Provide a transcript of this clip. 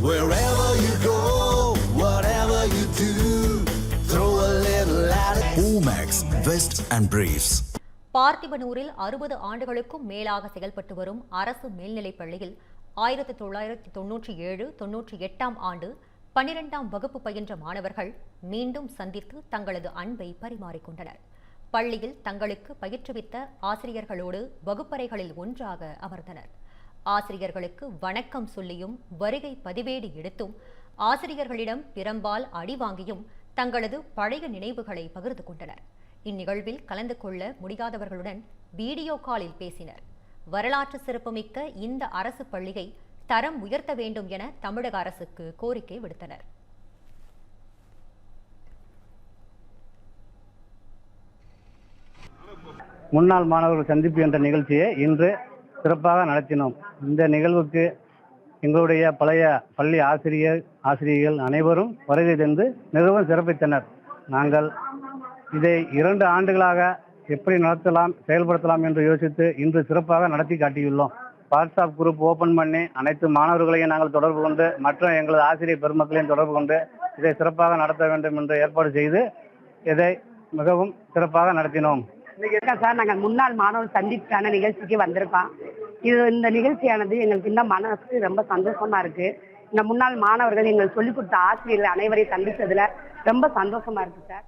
Wherever you go, whatever you do, throw a little at it. Omax, Vest and Briefs. பார்த்திபனூரில் 60 ஆண்டுகளுக்கும் மேலாக செயல்பட்டு வரும் அரசு மேல்நிலைப் பள்ளியில் 1997-98ஆம் ஆண்டு 12ஆம் வகுப்பு பயின்ற மாணவர்கள் மீண்டும் சந்தித்து தங்களது அன்பை பரிமாறிக்கொண்டனர். பள்ளியில் தங்களுக்கு பயிற்றுவித்த ஆசிரியர்களோடு வகுப்பறைகளில் ஒன்றாக அமர்ந்தனர். ஆசிரியர்களுக்கு வணக்கம் சொல்லியும் வருகை பதிவேடு எடுத்தும் ஆசிரியர்களிடம் பிரம்பால் அடி வாங்கியும் தங்களது பழைய நினைவுகளை பகிர்ந்து கொண்டனர். இந்நிகழ்வில் கலந்து கொள்ள முடியாதவர்களுடன் வீடியோ காலில் பேசினர். வரலாற்று சிறப்புமிக்க இந்த அரசு பள்ளியை தரம் உயர்த்த வேண்டும் என தமிழக அரசுக்கு கோரிக்கை விடுத்தனர். முன்னாள் மாணவர்கள் சந்திப்பு என்ற நிகழ்ச்சியை இன்று சிறப்பாக நடத்தினோம். இந்த நிகழ்வுக்கு எங்களுடைய பழைய பள்ளி ஆசிரியர்கள் அனைவரும் வருகை தந்து மிகவும் சிறப்பித்தனர். நாங்கள் இதை 2 ஆண்டுகளாக எப்படி நடத்தலாம், செயல்படுத்தலாம் என்று யோசித்து இன்று சிறப்பாக நடத்தி காட்டியுள்ளோம். வாட்ஸ்அப் குரூப் ஓப்பன் பண்ணி அனைத்து மாணவர்களையும் நாங்கள் தொடர்பு கொண்டு மற்ற எங்களது ஆசிரியர் பெருமக்களையும் தொடர்பு கொண்டு இதை சிறப்பாக நடத்த வேண்டும் என்று ஏற்பாடு செய்து இதை மிகவும் சிறப்பாக நடத்தினோம். சார், நாங்கள் முன்னாள் மாணவர் சந்திப்புக்கான நிகழ்ச்சிக்கு வந்திருக்கோம். இந்த நிகழ்ச்சியானது எங்களுக்கு இந்த மனசுக்கு ரொம்ப சந்தோஷமா இருக்கு. இந்த முன்னாள் மாணவர்கள் எங்களுக்கு சொல்லிக் கொடுத்த ஆசிரியர்கள் அனைவரையும் சந்தித்ததுல ரொம்ப சந்தோஷமா இருக்கு சார்.